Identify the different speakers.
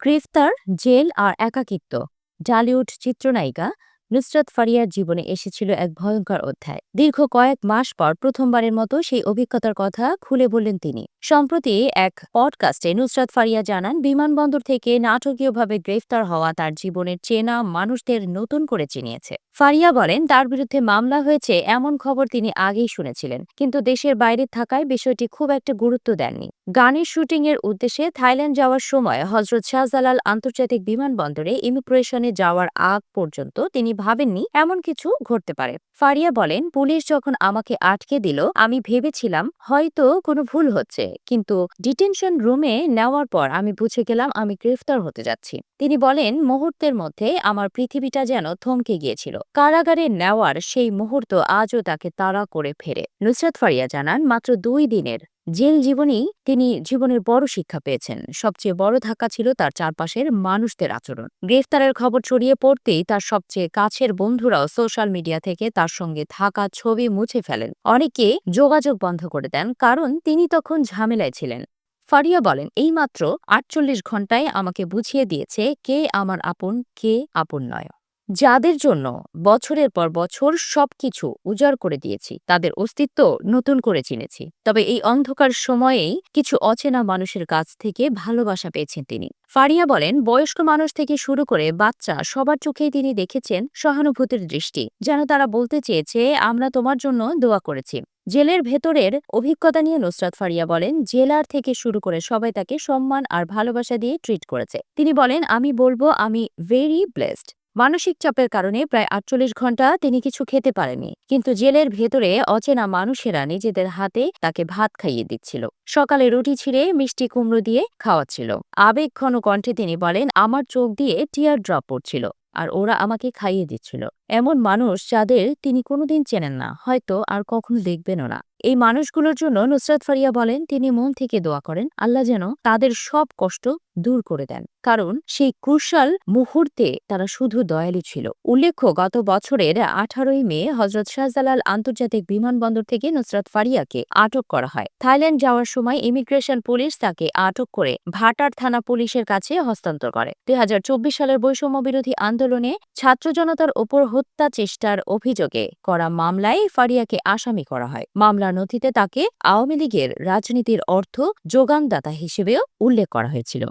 Speaker 1: গ্রেফতার, জেল আর একাকিত্ব। ঢালিউড চিত্রনায়িকা নুসরাত ফারিয়ার জীবনে এসেছিল এক ভয়ঙ্কর অধ্যায়। দীর্ঘ কয়েক মাস পর প্রথমবারের মতো সেই অভিজ্ঞতার কথা খুলে বললেন তিনি। সম্প্রতি এক পডকাস্টে নুসরাত ফারিয়া জানান, বিমানবন্দর থেকে নাটকীয়ভাবে গ্রেফতার হওয়া তার জীবনের চেনা মানুষদের নতুন করে চিনিয়েছে। ফারিয়া বলেন, তার বিরুদ্ধে মামলা হয়েছে এমন খবর তিনি আগেই শুনেছিলেন, কিন্তু দেশের বাইরে থাকায় বিষয়টি খুব একটা গুরুত্ব দেননি। গানের শুটিংয়ের উদ্দেশ্যে থাইল্যান্ড যাওয়ার সময় হজরত শাহজালাল আন্তর্জাতিক বিমানবন্দরে ইমিগ্রেশনে যাওয়ার আগ পর্যন্ত তিনি ভাবেননি এমন কিছু ঘটতে পারে। ফারিয়া বলেন, পুলিশ যখন আমাকে আটকে দিল, আমি ভেবেছিলাম হয়তো কোনো ভুল হচ্ছে, কিন্তু ডিটেনশন রুমে নেওয়ার পর আমি বুঝে গেলাম আমি গ্রেফতার হতে যাচ্ছি। তিনি বলেন, মুহূর্তের মধ্যে আমার পৃথিবীটা যেন থমকে গিয়েছিল। কারাগারে নেওয়ার সেই মুহূর্ত আজও তাকে তাড়া করে ফেরে। নুসরাত ফারিয়া জানান, মাত্র 2 দিনের জেল জীবনেই তিনি জীবনের বড় শিক্ষা পেয়েছেন। সবচেয়ে বড় ধাক্কা ছিল তার চারপাশের মানুষদের আচরণ। গ্রেফতারের খবর ছড়িয়ে পড়তেই তার সবচেয়ে কাছের বন্ধুরাও সোশ্যাল মিডিয়া থেকে তার সঙ্গে থাকা ছবি মুছে ফেলেন। অনেকে যোগাযোগ বন্ধ করে দেন, কারণ তিনি তখন ঝামেলায় ছিলেন। ফারিয়া বলেন, এইমাত্র 48 ঘন্টায় আমাকে বুঝিয়ে দিয়েছে কে আমার আপন, কে আপন নয়। যাদের জন্য বছরের পর বছর সবকিছু উজাড় করে দিয়েছি, তাদের অস্তিত্ব নতুন করে চিনেছি। তবে এই অন্ধকার সময়েই কিছু অচেনা মানুষের কাছ থেকে ভালোবাসা পেয়েছেন তিনি। ফারিয়া বলেন, বয়স্ক মানুষ থেকে শুরু করে বাচ্চা সবার চোখেই তিনি দেখেছেন সহানুভূতির দৃষ্টি, যেন তারা বলতে চেয়েছে, আমরা তোমার জন্য দোয়া করেছি। জেলের ভেতরের অভিজ্ঞতা নিয়ে নুসরাত ফারিয়া বলেন, জেলার থেকে শুরু করে সবাই তাকে সম্মান আর ভালোবাসা দিয়ে ট্রিট করেছে। তিনি বলেন, আমি বলবো আমি ভেরি ব্লেসড। মানসিক চাপের কারণে প্রায় 48 ঘন্টা তিনি কিছু খেতে পারেনি, কিন্তু জেলের ভেতরে অচেনা মানুষেরা নিজেদের হাতে তাকে ভাত খাইয়ে দিচ্ছিল। সকালে রুটি ছিঁড়ে মিষ্টি কুমড়ো দিয়ে খাওয়াচ্ছিল। আবেগঘন কণ্ঠে তিনি বলেন, আমার চোখ দিয়ে টিয়ার ড্রপ পড়ছিল, আর ওরা আমাকে খাইয়ে দিচ্ছিল। এমন মানুষ যাদের তিনি কোনোদিন চেনেন না, হয়তো আর কখনো দেখবেনও না। এই মানুষগুলোর জন্য নুসরাত ফারিয়া বলেন, তিনি মন থেকে দোয়া করেন আল্লাহ যেন তাদের সব কষ্ট দূর করে দেন, কারণ সেই ক্রুশাল মুহূর্তে তারা শুধু দয়ালু ছিল। উল্লেখ্য, গত বছরের 18ই মে হজরত শাহজালাল আন্তর্জাতিক বিমানবন্দর থেকে নুসরাত ফারিয়াকে আটক করা হয়। থাইল্যান্ড যাওয়ার সময় ইমিগ্রেশন পুলিশ তাকে আটক করে ভাটার থানা পুলিশের কাছে হস্তান্তর করে। 2024 সালের বৈষম্য বিরোধী আন্দোলনে ছাত্র জনতার ওপর হত্যা চেষ্টার অভিযোগে করা মামলায় ফারিয়াকে আসামি করা হয়। মামলার নথিতে তাকে আওয়ামী লীগের রাজনীতির অর্থ যোগানদাতা হিসেবেও উল্লেখ করা হয়েছিল।